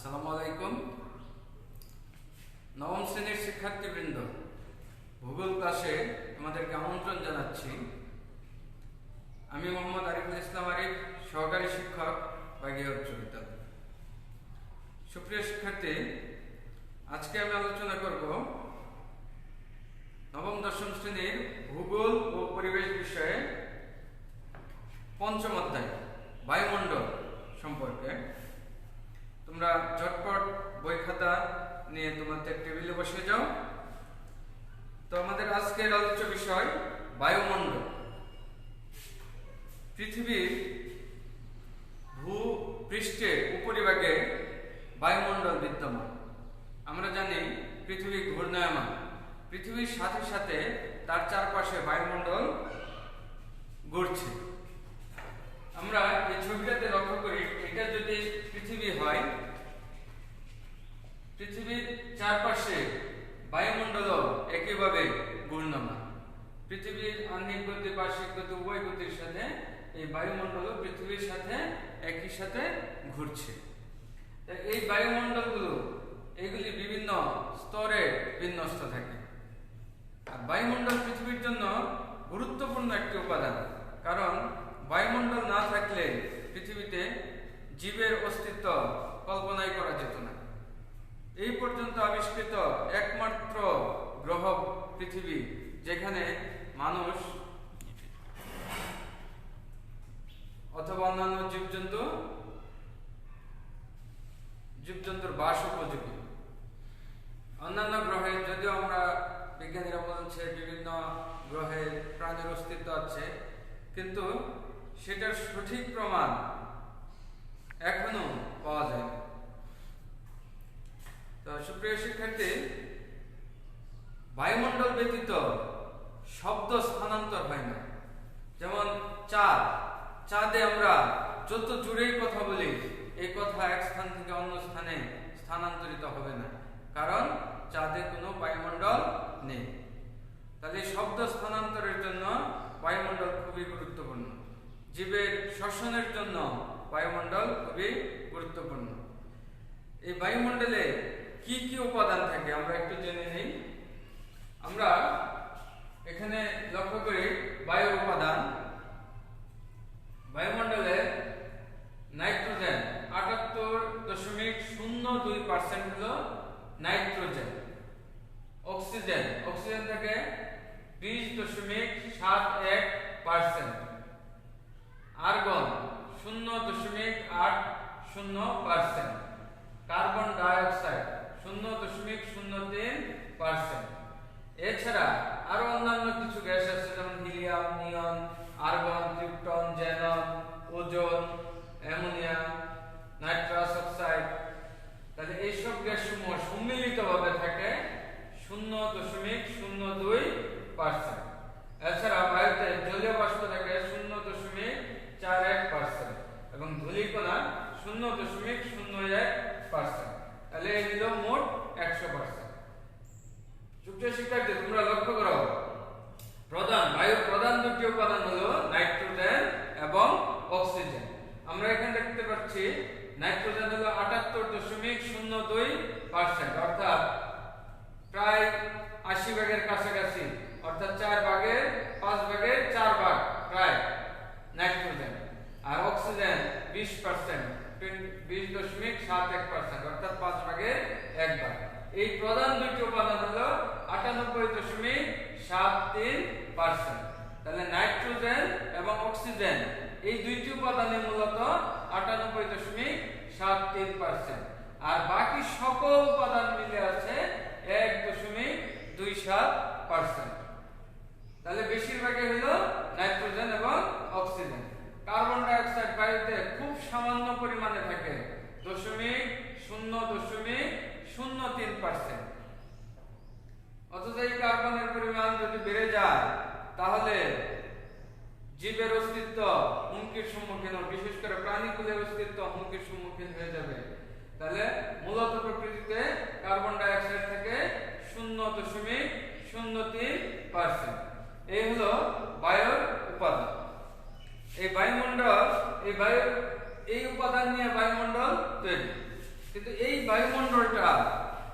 আসসালামু আলাইকুম। নবম শ্রেণীর শিক্ষার্থীবৃন্দ, ভূগোল ক্লাসে তোমাদেরকে আমন্ত্রণ জানাচ্ছি। আমি মোহাম্মদ আরিফুল ইসলাম আরিফ, সহকারী শিক্ষক, বাগিয়া উচ্চ বিদ্যালয়। সুপ্রিয় শিক্ষার্থী, আজকে আমি আলোচনা করব নবম দশম শ্রেণীর ভূগোল ও পরিবেশ বিষয়ে পঞ্চম অধ্যায় বায়ুমণ্ডল সম্পর্কে। তোমরা ঝটপট বই খাতা নিয়ে তোমাদের টেবিলে বসে যাও। তো আমাদের আজকের আলোচ্য বিষয় বায়ুমণ্ডল। পৃথিবীর ভূপৃষ্ঠে উপরিভাগে বায়ুমণ্ডল বিদ্যমান। আমরা জানি পৃথিবী ঘূর্ণায়মান। পৃথিবীর সাথে সাথে তার চারপাশে বায়ুমণ্ডল ঘুরছে। আমরা এই ছবিটাতে লক্ষ্য করি, এটা যদি পৃথিবী হয়, পৃথিবীর চারপাশে বায়ুমণ্ডলও একইভাবে ঘূর্ণমান। পৃথিবীর আহ্নিক গতি, বার্ষিক গতি, উভয় গতির সাথে এই বায়ুমণ্ডলও পৃথিবীর সাথে একই সাথে ঘুরছে। এই বায়ুমণ্ডলগুলো এগুলি বিভিন্ন স্তরে বিন্যস্ত থাকে। আর বায়ুমণ্ডল পৃথিবীর জন্য গুরুত্বপূর্ণ একটি উপাদান, কারণ বায়ুমণ্ডল না থাকলে পৃথিবীতে জীবের অস্তিত্ব কল্পনাই করা যেত না। এই পর্যন্ত আবিষ্কৃত একমাত্র গ্রহ পৃথিবী, যেখানে মানুষ অথবা অন্যান্য জীবজন্তুর বাস উপযোগী। অন্যান্য গ্রহে যদিও আমরা বিজ্ঞানীরা বলছে বিভিন্ন গ্রহে প্রাণীর অস্তিত্ব আছে, কিন্তু সেটার সঠিক প্রমাণ এখনো পাওয়া যায়। তো সুপ্রিয় শিক্ষার্থী, বায়ুমণ্ডল ব্যতীত শব্দ স্থানান্তর হয় না। যেমন চাঁদে আমরা যত জুড়েই কথা বলি, এই কথা এক স্থান থেকে অন্য স্থানে স্থানান্তরিত হবে না, কারণ চাঁদে কোনো বায়ুমণ্ডল নেই। তাহলে শব্দ স্থানান্তরের জন্য বায়ুমণ্ডল খুবই গুরুত্বপূর্ণ। জীবের শ্বসনের জন্য বায়ুমণ্ডল খুবই গুরুত্বপূর্ণ। এই বায়ুমণ্ডলে কি কি উপাদান থাকে আমরা একটু জেনে নিই। আমরা এখানে লক্ষ্য করি বায়ুর উপাদান। বায়ুমণ্ডলে নাইট্রোজেন 78.02% হলো নাইট্রোজেন। অক্সিজেন থেকে 20.71%। আর্গন 0.80%। কার্বন ডাই অক্সাইড 0.03%। এছাড়া আরো অন্যান্য কিছু গ্যাস আছে, যেমন helium, neon, argon, krypton, xenon, ozone, ammonia, nitrous oxide. তাহলে এইসব গ্যাসসমূহ সম্মিলিতভাবে থাকে 0.02%। এছাড়া বায়ুতে জলীয় বাষ্প থাকে 0.41% এবং ধূলিকণা 0.01%। তাহলে এগুলো মোট 100%। সুপ্রিয় শিক্ষার্থী, তোমরা লক্ষ্য করো, বায়ুর প্রধান দুটি উপাদান হলো নাইট্রোজেন এবং অক্সিজেন। আমরা এখানে দেখতে পাচ্ছি নাইট্রোজেন হলো 78.02%, অর্থাৎ প্রায় 80 ভাগের কাছাকাছি, অর্থাৎ 4 ভাগের 5 ভাগের 4 ভাগ প্রায় নাইট্রোজেন। আর অক্সিজেন 20%, 20.71%, অর্থাৎ 5 ভাগের 1 ভাগ। এই প্রধান দুটি উপাদান হলো 98.73%। তাহলে নাইট্রোজেন এবং অক্সিজেন এই দুইটি উপাদানে মূলত 98.73%, আর বাকি সকল উপাদান মিলে আছে 1.27%। তাহলে বেশিরভাগই হলো নাইট্রোজেন এবং অক্সিজেন। কার্বন ডাই অক্সাইড বায়ুতে খুব সামান্য পরিমাণে থাকে, 0.03%। অথচ এই কার্বনের পরিমাণ যদি বেড়ে যায়, তাহলে জীবের অস্তিত্ব হুমকির সম্মুখীন, বিশেষ করে প্রাণীকুলের অস্তিত্ব হুমকির সম্মুখীন হয়ে যাবে। তাহলে মূলত প্রকৃতিতে কার্বন ডাই অক্সাইড থাকে 0.03%। এই হলো বায়ুর উপাদান। এই বায়ুমণ্ডল, এই উপাদান নিয়ে বায়ুমণ্ডল তৈরি। কিন্তু এই বায়ুমণ্ডলটা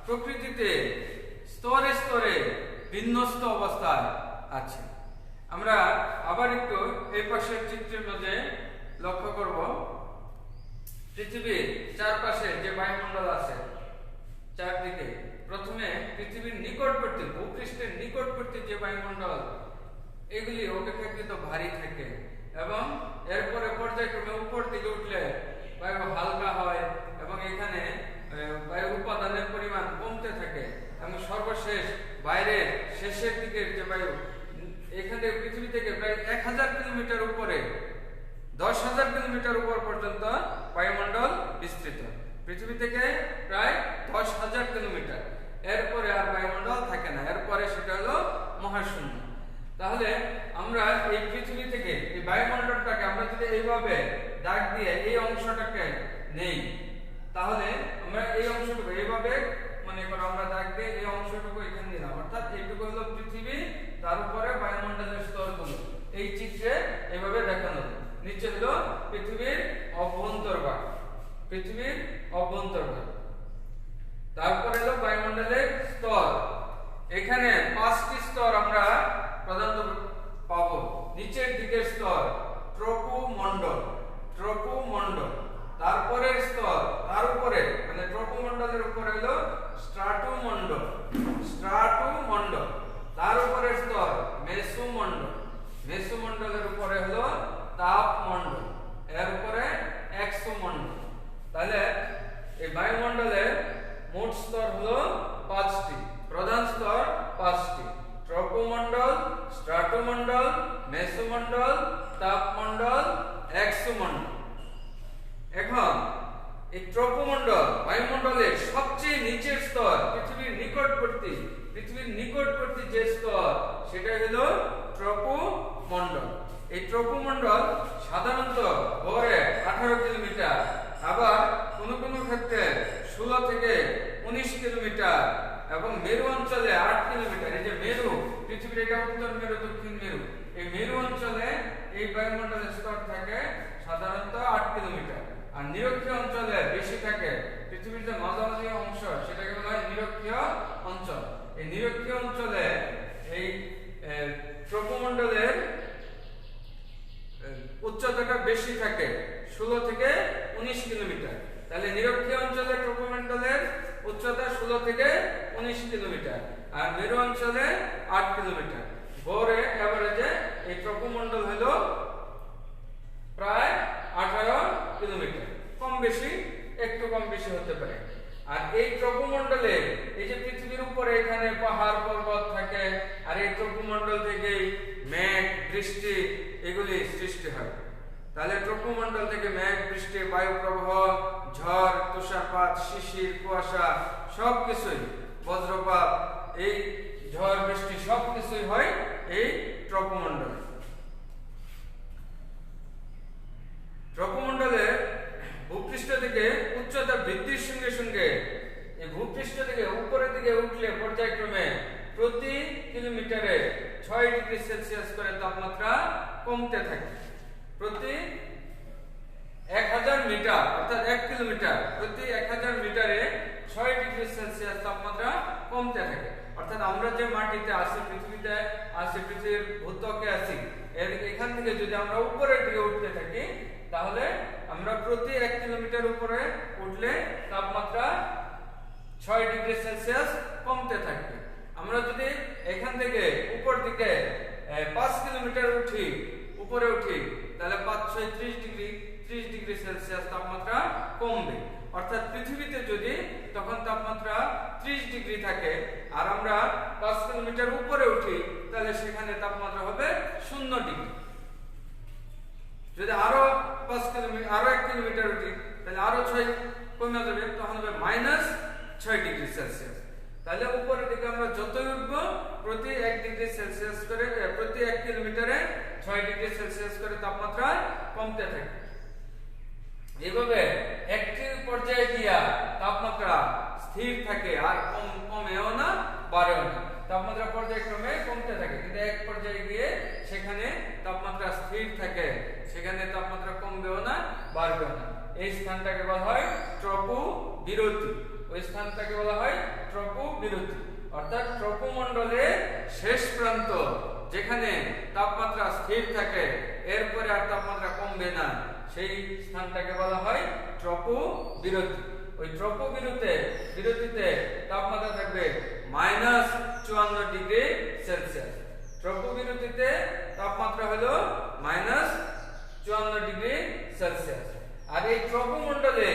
প্রকৃতিতে স্তরে স্তরে বিন্যস্ত অবস্থায় আছে। আমরা আবার একটু এই পাশের চিত্রের মধ্যে লক্ষ্য করব। পৃথিবীর চারপাশে যে বায়ুমণ্ডল আছে চারদিকে, প্রথমে পৃথিবীর নিকটবর্তী ভূপৃষ্ঠের নিকটবর্তী যে বায়ুমণ্ডল, এগুলি অপেক্ষাকৃত ভারী থাকে এবং এরপরে পর্যায়ক্রমে উপর দিকে উঠলে বায়ু হালকা হয় এবং এখানে বায়ু উপাদানের পরিমাণ কমতে থাকে এবং সর্বশেষ বাইরের শেষের দিকের যে বায়ু, এখানে পৃথিবী থেকে প্রায় 1000 কিলোমিটার উপরে 10,000 কিলোমিটার উপর পর্যন্ত বায়ুমণ্ডল বিস্তৃত। পৃথিবী থেকে প্রায় 10,000 কিলোমিটার, এরপরে আর বায়ুমণ্ডল থাকে না, এরপরে সেটা হলো মহাশূন্য। তাহলে আমরা এই পৃথিবী থেকে এই বায়ুমণ্ডলটাকে আমরা যদি এইভাবে দাগ দিয়ে এই অংশটাকে নেই, তাহলে আমরা এই অংশটুকু এইভাবে মনে করো আমরা দাগ দিয়ে এই অংশটুকু এখানে নিলাম, অর্থাৎ এইটুকু হলো পৃথিবী, তার উপরে বায়ুমণ্ডলের স্তরগুলো এই চিত্রে এইভাবে দেখানো। নিচে হলো পৃথিবীর অভ্যন্তরভাগ, পৃথিবীর অভ্যন্তরভাগ। তারপরে হলো বায়ুমণ্ডলের স্তর। এখানে 5টি স্তর আমরা প্রধানত পাবো। নিচের দিকের স্তর ট্রপোমণ্ডল, ট্রপোমণ্ডল। তারপরের স্তর, তার উপরে মানে ট্রপোমণ্ডলের উপরে হলো স্ট্রাটোমণ্ডল, স্ট্রাটোমণ্ডল। তার উপরের স্তর মেসোমণ্ডল, মেসোমণ্ডলের উপরে হলো তাপমণ্ডল, এর উপরে এক্সোমণ্ডল। তাহলে এই বায়ুমণ্ডলের মোট স্তর হলো 5টি, প্রধান স্তর 5টি: ট্রপোমণ্ডল, স্ট্রাটোমণ্ডল, মেসোমণ্ডল, তাপমণ্ডল, এক্সোমণ্ডল। এখন এই ট্রপোমণ্ডল বায়ুমণ্ডলের সবচেয়ে নিচের স্তর, পৃথিবীর নিকটবর্তী, পৃথিবীর নিকটবর্তী যে স্তর সেটা হলো ট্রপোমণ্ডল। এই ট্রপোমণ্ডল সাধারণত গড়ে 18 কিলোমিটার, আবার কোনো কোনো ক্ষেত্রে 16 থেকে 19 কিলোমিটার এবং মেরু অঞ্চলে 8 কিলোমিটার। এই যে মেরু, পৃথিবীর এটা উত্তর মেরু, দক্ষিণ মেরু, এই মেরু অঞ্চলে এই বায়ুমণ্ডলের স্তর থাকে সাধারণত 8 কিলোমিটার। আর নিরক্ষীয় অঞ্চলে বেশি থাকে, পৃথিবীর যে মাঝামাঝি অংশ সেটাকে বলা হয় নিরক্ষীয় অঞ্চল। এই নিরক্ষীয় অঞ্চলে এই ট্রপোমণ্ডলের উচ্চতাটা বেশি থাকে, 16 থেকে 19 কিলোমিটার। তাহলে নিরক্ষীয় অঞ্চলে ট্রপোমণ্ডলের উচ্চতা 16 থেকে 19 কিলোমিটার আর মেরু অঞ্চলে 8 কিলোমিটার। গড়ে এভারেজে এই ট্রপোমণ্ডল হলো প্রায় 18 কিলোমিটার, কম বেশি, একটু কম বেশি হতে পারে। আর এই ট্রপোমণ্ডলে এই যে পৃথিবীর উপরে এখানে পাহাড় পর্বত থাকে, আর এই ট্রপোমণ্ডল থেকেই মেঘ, বৃষ্টি এগুলি সৃষ্টি হয়। তাহলে ট্রপোমণ্ডল থেকে মেঘ, বৃষ্টি, বায়ু প্রবাহ, ঝড়, তুষারপাত, শিশির, কুয়াশা সবকিছুই, বজ্রপাত, এই ঝড় বৃষ্টি সবকিছুই হয় এই ট্রপোমণ্ডলে। ট্রপোমণ্ডলের ভূপৃষ্ঠ থেকে উচ্চতা বৃদ্ধির সঙ্গে সঙ্গে এই ভূপৃষ্ঠ থেকে উপরের দিকে উঠলে পর্যায়ক্রমে প্রতি কিলোমিটারে 6 ডিগ্রি সেলসিয়াস করে তাপমাত্রা কমতে থাকে। প্রতি 1000 মিটার অর্থাৎ 1 কিলোমিটার, প্রতি 1000 মিটারে 6 ডিগ্রি সেলসিয়াস তাপমাত্রা কমতে থাকে। অর্থাৎ আমরা যে মাটিতে আছি, পৃথিবীতে আছি, পৃথিবীর ভূত্বকে আছি, এখান থেকে যদি আমরা উপরের দিকে উঠতে থাকি তাহলে আমরা প্রতি 1 কিলোমিটার উপরে উঠলে তাপমাত্রা 6 ডিগ্রি সেলসিয়াস কমতে থাকবে। আমরা যদি এখান থেকে উপর দিকে 5 কিলোমিটার উঠি, উপরে উঠি, তাহলে 5-6 30 ডিগ্রি সেলসিয়াস তাপমাত্রা কমবে। অর্থাৎ পৃথিবীতে যদি তখন তাপমাত্রা 30 ডিগ্রি থাকে আর আমরা 5 কিলোমিটার উপরে উঠি তাহলে সেখানে তাপমাত্রা হবে 0 ডিগ্রি। যদি আরো 5 কিলোমিটার, আরো 1 কিলোমিটার উঠি তাহলে আরো 6 কমে যাবে, তখন হবে -6 ডিগ্রি সেলসিয়াস। তাহলে উপরের দিকে আমরা যতই উঠবো প্রতি 1 ডিগ্রি সেলসিয়াস করে, প্রতি 1 কিলোমিটারে 6 ডিগ্রি সেলসিয়াস করে তাপমাত্রা কমতে থাকে। এভাবে একটি পর্যায়ে গিয়া তাপমাত্রা স্থির থাকে, আর কমেও না বাড়েও না, তাপমাত্রা পর্যায়ক্রমে কমতে থাকে। কিন্তু এক পর্যায়ে গিয়ে সেখানে তাপমাত্রা স্থির থাকে, সেখানে তাপমাত্রা কমবেও না বাড়বেও না। এই স্থানটাকে বলা হয় ট্রপো বিরতি। ওই স্থানটাকে বলা হয় ট্রপোবিরতি। অর্থাৎ ট্রপোমণ্ডলের শেষ প্রান্ত যেখানে তাপমাত্রা স্থির থাকে, এরপরে আর তাপমাত্রা কমবে না, সেই স্থানটাকে বলা হয় ট্রপোবিরতি। ওই ট্রপোবিরতিতে তাপমাত্রা থাকবে -54 ডিগ্রি সেলসিয়াস। ট্রপোবিরতিতে তাপমাত্রা হলো -54 ডিগ্রি সেলসিয়াস। আর এই ট্রপোমণ্ডলে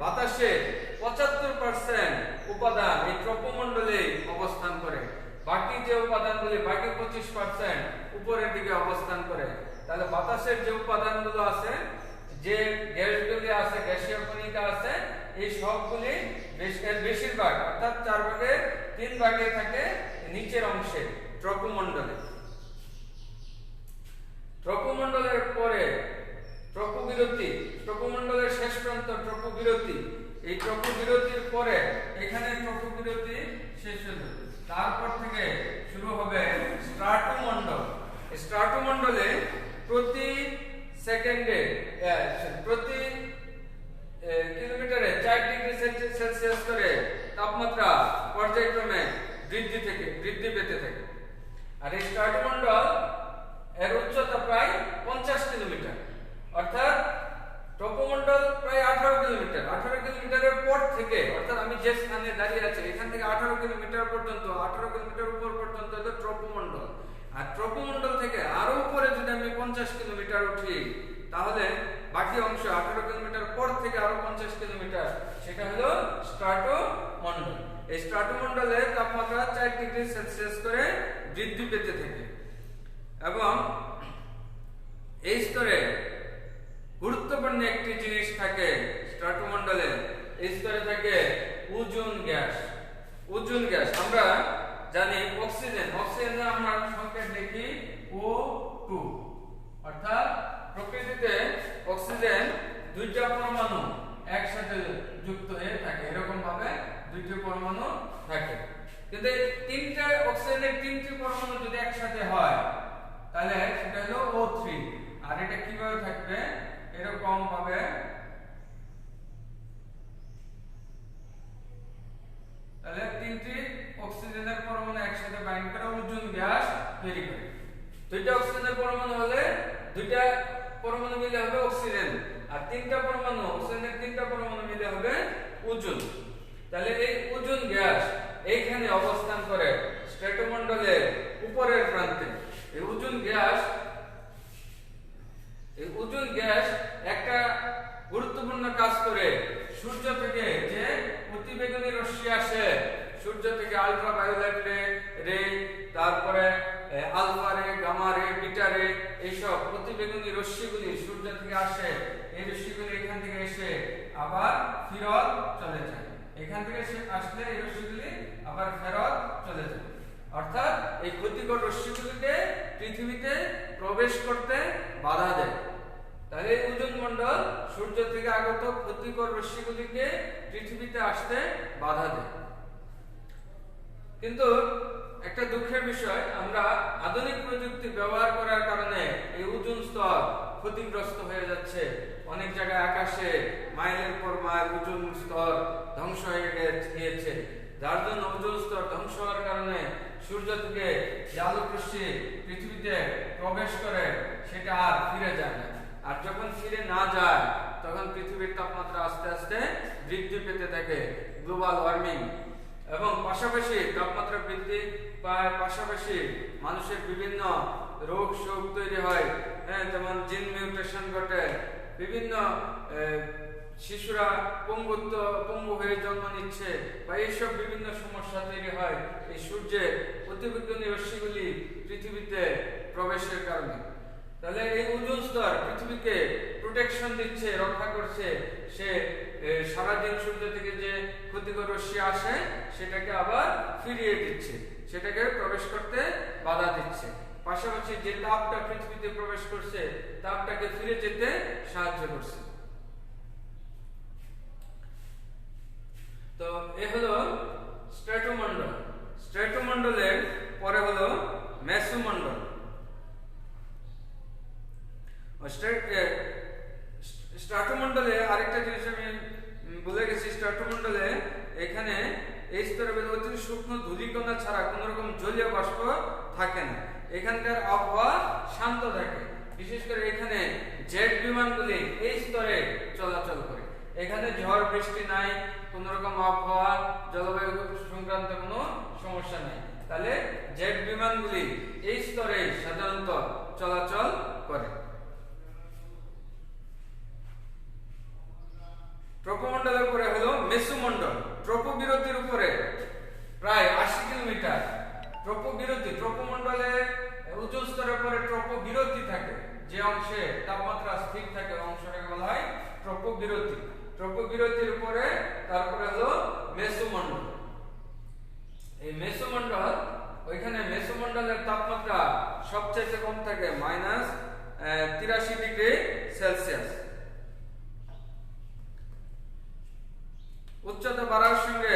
বাতাসের 75% উপাদান এই ট্রপোমণ্ডলে অবস্থান করে। বাকি যে উপাদানগুলি, বাকি 25% উপরের দিকে অবস্থান করে। তাহলে বাতাসের যে উপাদানগুলো আছে, যে গ্যাসগুলি আছে, গ্যাসীয় কণিকা আছে, এই সবগুলি বেশিরভাগ অর্থাৎ 4 ভাগের 3 ভাগে থাকে নিচের অংশে ট্রপোমণ্ডলে। ট্রপোমণ্ডলের পরে ট্রপোবিরতি, ট্রপোমণ্ডলের শেষ প্রান্ত ট্রপোবিরতি। এই ট্রপোবিরতির পরে এখানে ট্রপোবিরতি শেষ হলো, তারপর থেকে শুরু হবে স্ট্রাটোমণ্ডল। স্ট্রাটোমণ্ডলে প্রতি সেকেন্ডে প্রতি কিলোমিটারে 4 ডিগ্রি সেলসিয়াস করে তাপমাত্রা পর্যায়ক্রমে বৃদ্ধি পেতে থাকে। আর এই স্ট্রাটোমণ্ডল এর উচ্চতা প্রায় 50 কিলোমিটার। অর্থাৎ ট্রপোমণ্ডল প্রায় 18 কিলোমিটার। 18 কিলোমিটারের পর থেকে, অর্থাৎ আমি যে স্থানে দাঁড়িয়ে আছি এখান থেকে 18 কিলোমিটার পর্যন্ত, 18 কিলোমিটার উপর পর্যন্ত হলো ট্রপোমণ্ডল। আর ট্রপোমণ্ডল থেকে আরো উপরে যদি আমি 50 কিলোমিটার উঠি, তাহলে বাকি অংশ 18 কিলোমিটার পর থেকে আরো 50 কিলোমিটার, সেটা হলো স্ট্রাটোমণ্ডল। এই স্ট্রাটোমণ্ডলে তাপমাত্রা 4 ডিগ্রি সেলসিয়াস করে বৃদ্ধি পেতে থাকে। এবং এই স্তরে গুরুত্বপূর্ণ একটি জিনিস থাকে স্ট্রাটোমণ্ডলে। এই স্তরে থাকে ওজোন গ্যাস। ওজোন গ্যাস আমরা জানি অক্সিজেন, অক্সিজেনে আমরা সংকেত লিখি O2। অর্থাৎ প্রকৃতিতে অক্সিজেন 2টা পরমাণু একসাথে যুক্ত হয়ে থাকে, এরকম ভাবে 2টি পরমাণু থাকে। কিন্তু তিনটা অক্সিজেনের 3টি পরমাণু যদি একসাথে হয়, তাহলে সেটা হলো O3। আর এটা কিভাবে থাকবে, এরকম ভাবে, তাহলে 3টি অক্সিজেনের পরমাণু একসাথে বাইন্ড করে ওজোন গ্যাস তৈরি করে। 2টা অক্সিজেনের পরমাণু হলে 2টা পরমাণু মিলে হবে অক্সিজেন, আর 3টা পরমাণু, অক্সিজেনের 3টা পরমাণু মিলে হবে ওজোন। তাহলে এই ওজোন গ্যাস এইখানে অবস্থান করে স্ট্রাটোমণ্ডলের উপরের প্রান্তে। এই ওজোন গ্যাস একটা গুরুত্বপূর্ণ কাজ করে। সূর্য থেকে যে অতিবেগুনি রশ্মি আসে, সূর্য থেকে আলট্রাভায়োলেট রে, তারপরে আলফা রে, গামা রে, বিটা রে, এইসব অতিবেগুনি রশ্মিগুলি সূর্য থেকে আসে। এই রশ্মিগুলি এখান থেকে এসে আবার ফেরত চলে যায়। এখান থেকে আসলে এই রশ্মিগুলি আবার ফেরত চলে যায়। অর্থাৎ এই ক্ষতিকর রশ্মিগুলিকে পৃথিবীতে প্রবেশ করতে বাধা দেয়। তাহলে ওজোন মণ্ডল সূর্য থেকে আগত ক্ষতিকর রশ্মিগুলিকে পৃথিবীতে আসতে বাধা দেয়। কিন্তু একটা দুঃখের বিষয়, আমরা আধুনিক প্রযুক্তি ব্যবহার করার কারণে এই ওজোন স্তর ক্ষতিগ্রস্ত হয়ে যাচ্ছে। অনেক জায়গায় আকাশে মাইলের পর মাইল ওজোন স্তর ধ্বংস হয়ে গিয়েছে, যার জন্য ওজোন স্তর ধ্বংস হওয়ার কারণে সূর্য থেকে যে আলোক রশ্মি পৃথিবীতে প্রবেশ করে সেটা আর ফিরে যায় না। আর যখন ফিরে না যায়, তখন পৃথিবীর তাপমাত্রা আস্তে আস্তে বৃদ্ধি পেতে থাকে, গ্লোবাল ওয়ার্মিং। এবং পাশাপাশি তাপমাত্রা বৃদ্ধি পায়, পাশাপাশি মানুষের বিভিন্ন রোগ শোক তৈরি হয়, যেমন জিন মিউটেশন ঘটে, বিভিন্ন শিশুরা পঙ্গু হয়ে জন্ম নিচ্ছে, বা এইসব বিভিন্ন সমস্যা তৈরি হয় এই সূর্যের অতিবেগুনি রশ্মিগুলি পৃথিবীতে প্রবেশের কারণে। তাহলে এই ওজোন স্তর পৃথিবীকে প্রোটেকশন দিচ্ছে, রক্ষা করছে। সে সারাদিন সূর্য থেকে যে ক্ষতিকর রশ্মি আসে সেটাকে আবার ফিরিয়ে দিচ্ছে, সেটাকে প্রবেশ করতে বাধা দিচ্ছে। পাশাপাশি যে তাপটা পৃথিবীতে প্রবেশ করছে, তাপটাকে ফিরে যেতে সাহায্য করছে। তো এ হলো স্ট্রাটোমণ্ডল। স্ট্রাটোমণ্ডলের পরে হলো মেসোমণ্ডল। স্ট্রাটোমণ্ডলে আরেকটা জিনিস আমি বলে গেছি, স্ট্রাটোমণ্ডলে এখানে এই স্তরে অতি সূক্ষ্ম ধূলিকণা ছাড়া কোন রকম জলীয় বাষ্প থাকে না। এখানকার আবহাওয়া শান্ত থাকে। বিশেষ করে এখানে জেট বিমানগুলি এই স্তরে চলাচল করে। এখানে ঝড় বৃষ্টি নাই, কোন রকম আবহাওয়া জলবায়ু সংক্রান্ত কোনো সমস্যা নাই। তাহলে জেট বিমানগুলি এই স্তরে সাধারণত চলাচল করে। ট্রপোমন্ডলের উপরে হলো মেসোমন্ডল। ট্রপোবিরতির উপরে প্রায় 80 কিলোমিটার ট্রপোমন্ডলে উঁচু স্তরের পরে ট্রপোবিরতি থাকে। যে অংশে তাপমাত্রা স্থির থাকে অংশটাকে বলা হয় ট্রপোবিরতি। ট্রপোবিরতির উপরে তারপরে হলো মেসোমন্ডল। এই মেসোমন্ডল, ওইখানে মেসোমন্ডলের তাপমাত্রা সবচেয়ে কম থাকে -83 ডিগ্রি সেলসিয়াস। উচ্চতা বাড়ার সঙ্গে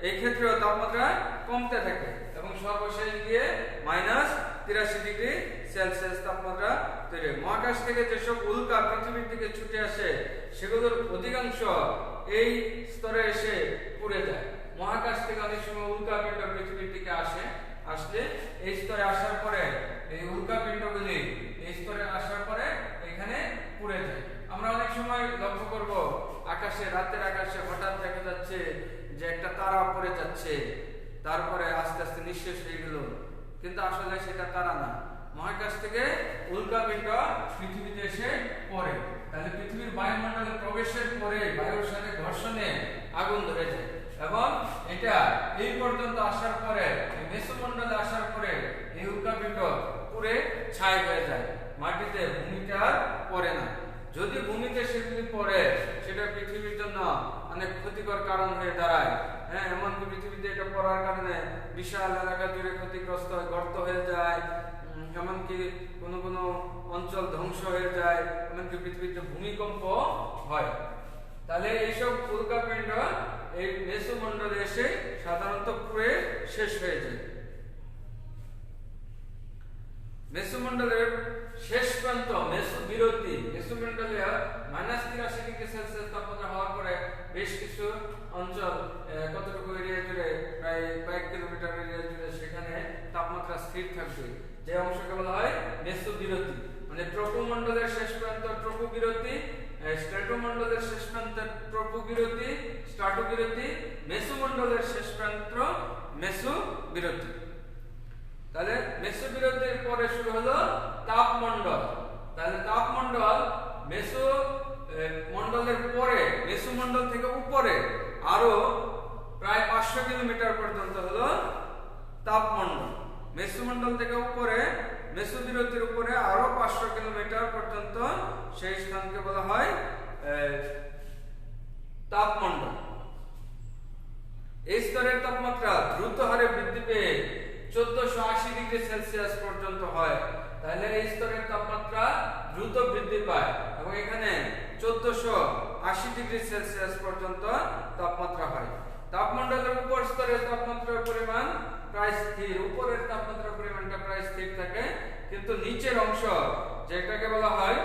এই ক্ষেত্রেও তাপমাত্রা কমতে থাকে এবং সর্বশেষ গিয়ে -83 ডিগ্রি সেলসিয়াস তাপমাত্রা তৈরি হয়। মহাকাশ থেকে যেসব উল্কা পৃথিবীর দিকে ছুটে আসে সেগুলোর অধিকাংশ এই স্তরে এসে পুড়ে যায়। মহাকাশ থেকে অনেক সময় উল্কাপিণ্ড পৃথিবীর দিকে আসলে এই স্তরে আসার পরে এই উল্কাপিণ্ডগুলি এই স্তরে আসার পরে এখানে পুড়ে যায়। আমরা অনেক সময় লক্ষ্য করব আকাশে, রাতের আকাশে হঠাৎ দেখা যাচ্ছে যে একটা তারা পড়ে যাচ্ছে, তারপরে আস্তে আস্তে নিঃশেষ হয়ে গেল, কিন্তু আসলে সেটা তারা না, মহাকাশ থেকে উল্কাপিণ্ড পৃথিবীতে এসে পড়ে। তাহলে পৃথিবীর বায়ুমণ্ডলে প্রবেশের পরে বায়ুর সাথে ঘর্ষণে আগুন ধরে যায় এবং এটা এই পর্যন্ত আসার পরে, মেসোমণ্ডলে আসার পরে এই উল্কাপিণ্ড পুড়ে ছাই হয়ে যায়, মাটিতে, ভূমিতে আর পড়ে না। যদি ভূমিতে সেগুলি পড়ে সেটা পৃথিবীর জন্য অনেক ক্ষতিকর কারণ হয়ে দাঁড়ায়। হ্যাঁ, এমনকি পৃথিবীতে এটা পড়ার কারণে বিশাল এলাকা জুড়ে ক্ষতিগ্রস্ত হয়, গর্ত হয়ে যায়, এমনকি কোনো কোনো অঞ্চল ধ্বংস হয়ে যায়, এমনকি পৃথিবীতে ভূমিকম্প হয়। তাহলে এইসব উল্কাপিণ্ড এই মেসোমণ্ডলে এসে সাধারণত পুড়ে শেষ হয়ে যায়। মেসোমণ্ডলের শেষ প্রান্ত মেসোবিরতি। মেসোমণ্ডলে -83 ডিগ্রি সেলসিয়াস তাপমাত্রা হওয়ার পরে বেশ কিছু অঞ্চল, কতটুকু এরিয়া জুড়ে, প্রায় কয়েক কিলোমিটার এরিয়া জুড়ে সেখানে তাপমাত্রা স্থির থাকবে। যে অংশকে বলা হয় মেসোবিরতি। মানে ট্রপোমণ্ডলের শেষ প্রান্ত ট্রপোবিরতি, স্ট্র্যাটোমণ্ডলের শেষ প্রান্ত ট্রপোবিরতি, স্ট্র্যাটোবিরতি, মেসোমণ্ডলের শেষ প্রান্ত মেসোবিরতি। তাহলে মেসোবিরতির পরে শুরু হলো তাপমণ্ডল। তাহলে তাপমণ্ডল মেসোমণ্ডলের পরে, মেসোমণ্ডল থেকে উপরে আরো প্রায় 500 কিলোমিটার পর্যন্ত হলো তাপমণ্ডল। মেসোমণ্ডল থেকে উপরে, মেসোবিরতির উপরে আরো 500 কিলোমিটার পর্যন্ত সেই স্থানকে বলা হয় তাপমণ্ডল। এই স্তরের তাপমাত্রা দ্রুত হারে বৃদ্ধি পেয়ে 1480 ডিগ্রি সেলসিয়াস পর্যন্ত হয়। তাহলে এই স্তরের তাপমাত্রা দ্রুত বৃদ্ধি পায় এবং এখানে 1480 ডিগ্রি সেলসিয়াস পর্যন্ত তাপমাত্রা হয়। তাপমণ্ডলের উপর স্তরের তাপমাত্রার পরিমাণ প্রায় স্থির, উপরের তাপমাত্রার পরিমাণটা প্রায় স্থির থাকে, কিন্তু নিচের অংশ যেটাকে বলা হয়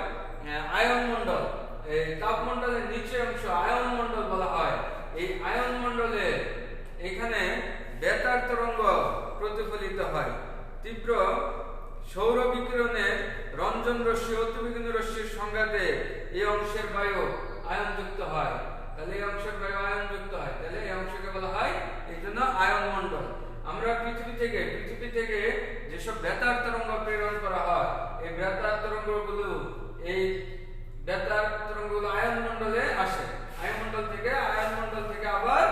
আয়ন মণ্ডল, এই তাপমণ্ডলের নিচের অংশ আয়ন মণ্ডল বলা হয়। এই আয়ন মণ্ডলে এখানে বেতার তরঙ্গ প্রতিফলিত হয়। তীব্র সৌর বিকিরণের রঞ্জন রশ্মি, অতিবেগুনি রশ্মির সংঘাতে এই অংশের বায়ু আয়নযুক্ত হয়। তাহলে এই অংশের বায়ু আয়নযুক্ত হয়, তাহলে এই অংশকে বলা হয় এই জন্য আয়ন মণ্ডল। আমরা পৃথিবী থেকে যেসব বেতার তরঙ্গ প্রেরণ করা হয়, এই বেতার তরঙ্গগুলো আয়ন মণ্ডলে আসে, আয়ন মণ্ডল থেকে আবার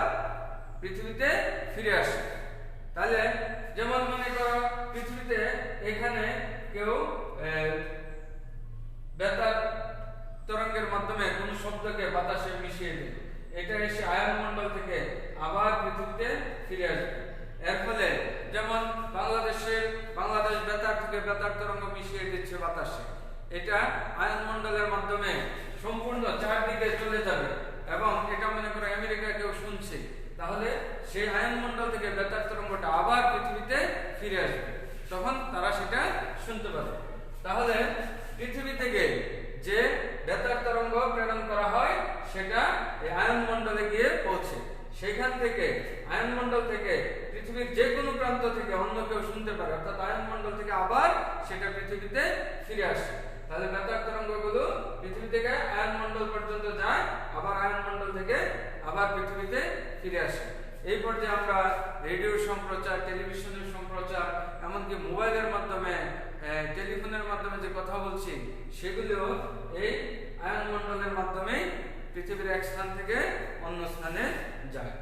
পৃথিবীতে ফিরে আসে। তাহলে যেমন মনে করো পৃথিবীতে এখানে কেউ বেতার তরঙ্গের মাধ্যমে কোন শব্দকে বাতাসে মিশিয়ে দিল, এটা এসে আয়ন মণ্ডল থেকে আবার পৃথিবীতে ফিরে আসবে। এর ফলে যেমন বাংলাদেশ বেতার থেকে বেতার তরঙ্গ মিশিয়ে দিচ্ছে বাতাসে, এটা আয়ন মণ্ডলের মাধ্যমে সম্পূর্ণ চারদিকে চলে যাবে এবং এটা মনে করো আমেরিকা কেউ শুনছে, তাহলে সেই আয়ন মণ্ডল থেকে বেতার তরঙ্গটা আবার পৃথিবীতে ফিরে আসবে, তখন তারা সেটা শুনতে পাবে। তাহলে পৃথিবী থেকে যে বেতার তরঙ্গ প্রেরণ করা হয় সেটা এই আয়ন মণ্ডলে গিয়ে পৌঁছে, সেখান থেকে আয়নমণ্ডল থেকে পৃথিবীর যে কোনো প্রান্ত থেকে অন্য কেউ শুনতে পারে, অর্থাৎ আয়নমণ্ডল থেকে আবার সেটা পৃথিবীতে ফিরে আসে। তাহলে বেতার তরঙ্গগুলো পৃথিবী থেকে আয়নমণ্ডল পর্যন্ত যায়, আবার আয়নমণ্ডল থেকে আবার পৃথিবীতে ফিরে আসে। এই পর্যায়ে আমরা রেডিও সম্প্রচার, টেলিভিশনের সম্প্রচার, এমনকি মোবাইলের মাধ্যমে, টেলিফোনের মাধ্যমে যে কথা বলছি, সেগুলো এই আয়নমণ্ডলের মাধ্যমে পৃথিবীর এক স্থান থেকে অন্য স্থানে যায়।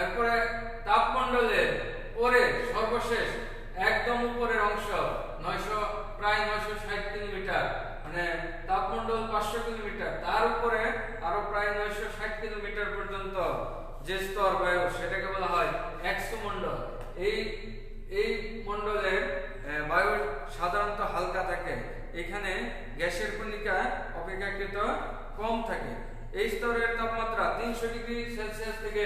এরপরে তাপমণ্ডলের পরে সর্বশেষ একদম উপরের অংশ প্রায় 960 কিলোমিটার, মানে তাপমণ্ডল 500 কিলোমিটার, তার উপরে আরো প্রায় 960 কিলোমিটার পর্যন্ত যে স্তর বায়ু, সেটাকে বলা হয় এক্সোমণ্ডল। এই মণ্ডলের বায়ু সাধারণত হালকা থাকে, এখানে গ্যাসের কণিকা অপেক্ষাকৃত কম থাকে। এই স্তরের তাপমাত্রা 300 ডিগ্রি সেলসিয়াস থেকে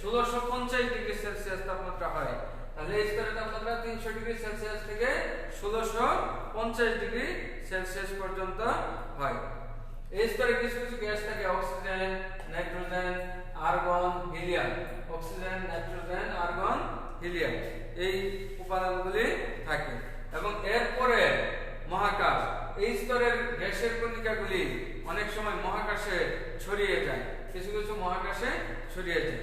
1650 ডিগ্রি সেলসিয়াস তাপমাত্রা হয়। তাহলে এই স্তরের তাপমাত্রা 300 ডিগ্রি সেলসিয়াস থেকে 1650 ডিগ্রি সেলসিয়াস পর্যন্ত হয়। এই স্তরে কিছু কিছু গ্যাস থাকে, oxygen, nitrogen, argon, helium. Oxygen, nitrogen, argon, helium, এই উপাদানগুলি থাকে। এবং এরপরে মহাকাশ, এই স্তরের গ্যাসের কণিকাগুলি অনেক সময় মহাকাশে ছড়িয়ে যায়, কিছু কিছু মহাকাশে ছড়িয়ে যায়।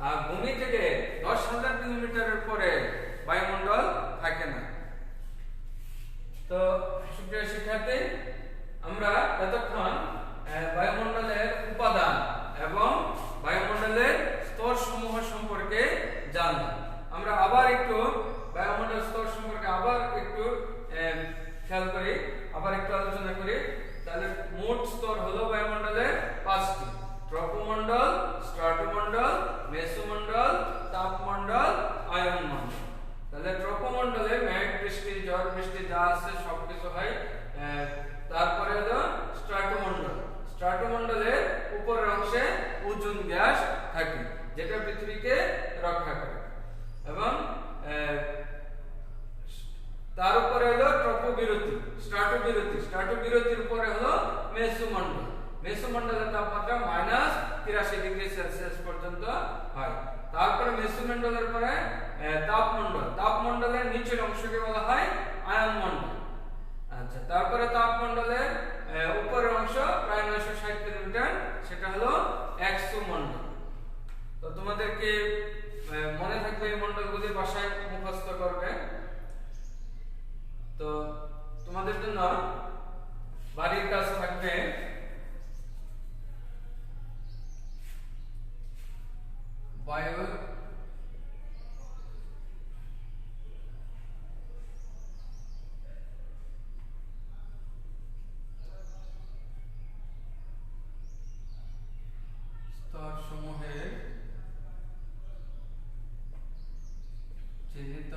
আর ভূমি থেকে 10,000 কিলোমিটারের পরে বায়ুমণ্ডল থাকে না। তো সুপ্রিয় শিক্ষার্থী, আমরা এতক্ষণ বায়ুমণ্ডলের উপাদান এবং বায়ুমণ্ডলের স্তর সমূহ সম্পর্কে জানলাম। আমরা আবার একটু বায়ুমণ্ডল স্তর সম্পর্কে খেয়াল করি, আবার একটু আলোচনা করি। তাহলে মোট স্তর হলো বায়ুমণ্ডলের 5টি: ট্রপোমণ্ডল, স্ট্রাটোমণ্ডল, মেসোমণ্ডল, তাপমণ্ডল, আয়নমণ্ডল। তাহলে ট্রপোমণ্ডলে মেঘ বৃষ্টি, ঝড় বৃষ্টি যা আছে সবকিছু হয়। তারপরে হলো স্ট্রাটোমণ্ডল। স্ট্রাটোমণ্ডলের উপরের অংশে ওজোন গ্যাস থাকে, যেটা পৃথিবীকে রক্ষা করে। এবং তার উপরে হলো ট্রপোবিরতি, স্ট্রাটোবিরতি। স্ট্রাটোবিরতির উপরে হলো মেসোমণ্ডল। মেসোমণ্ডলের তাপমাত্রা -83 ডিগ্রি সেলসিয়াস পর্যন্ত হয়। তারপরে মেসোমণ্ডলের পরে তাপমণ্ডল। তাপমণ্ডলের নিচের অংশকে বলা হয় আয়নমণ্ডল। আচ্ছা, তারপরে তাপমণ্ডলের উপরের অংশ প্রায় 960 কিলোমিটার, সেটা হলো এক্সোমণ্ডল। তো তোমাদেরকে মনে থাকবে এই মণ্ডলগুলি, বাসায় মুখস্থ করবে। তো তোমাদের জন্য বাড়ির কাজ থাকবে বায়ু স্তরসমূহের চিহ্নিত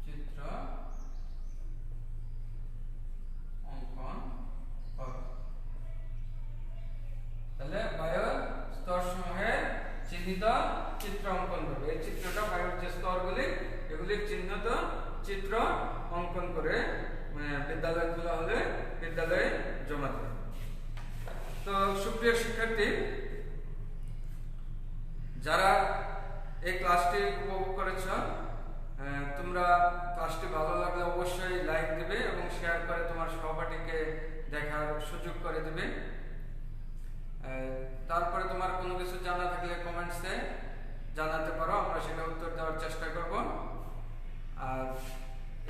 চিত্র অঙ্কন করো। তাহলে বায়ুর স্তরসমূহের চিহ্নিত চিত্র অঙ্কন করবে। এই চিত্রটা বায়ুর যে স্তরগুলি, এগুলির চিহ্নিত চিত্র অঙ্কন করে বিদ্যালয়গুলো হলে বিদ্যালয়ে জমা দেবে। তো সুপ্রিয় শিক্ষার্থী, যারা এই ক্লাসটি উপভোগ করেছ, তোমরা ক্লাসটি ভালো লাগলে অবশ্যই লাইক দেবে এবং শেয়ার করে তোমার সহপাঠীকে দেখার সুযোগ করে দেবে। তারপরে তোমার কোনো কিছু জানা থাকলে কমেন্টসে জানাতে পারো, আমরা সেটা উত্তর দেওয়ার চেষ্টা করব। আর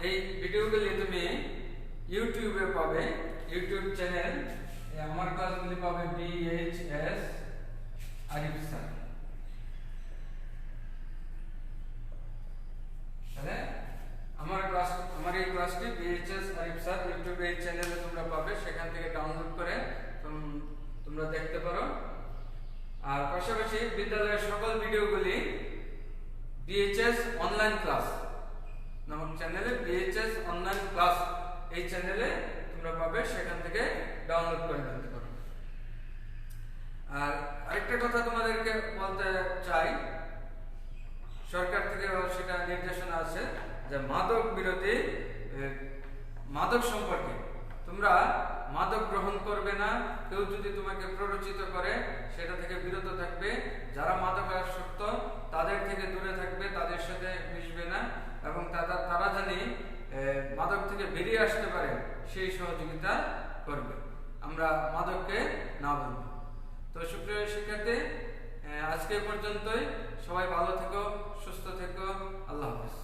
এই ভিডিওগুলি তুমি ইউটিউবে পাবে, ইউটিউব চ্যানেল আমার ক্লাসগুলি পাবে BHS আরিফ স্যার। তাহলে আমার এই ক্লাসটি BHS আরিফ স্যার ইউটিউবে এই চ্যানেলে তোমরা পাবে, সেখান থেকে ডাউনলোড করে তোমরা দেখতে পারো। আর পাশাপাশি বিদ্যালয়ের সকল ভিডিওগুলি BHS অনলাইন ক্লাস নামক চ্যানেলে, BHS অনলাইন ক্লাস এই চ্যানেলে তোমরা পাবে, সেখান থেকে ডাউনলোড করে নিতে পারো। আর আরেকটা কথা তোমাদেরকে বলতে চাই, সরকার থেকে সেটা নির্দেশনা আছে যে মাদক বিরোধী, মাদক সম্পর্কে তোমরা মাদক গ্রহণ করবে না, কেউ যদি তোমাকে প্ররোচিত করে সেটা থেকে বিরত থাকবে, যারা মাদকাসক্ত তাদের থেকে দূরে থাকবে, তাদের সাথে মিশবে না, এবং তারা জানি মাদক থেকে বেরিয়ে আসতে পারে সেই সহযোগিতা করবে। আমরা মাদককে না বলবো। তো সুপ্রিয় শিক্ষার্থী, আজকে পর্যন্তই। সবাই ভালো থেকো, সুস্থ থেকো। আল্লাহ হাফেজ।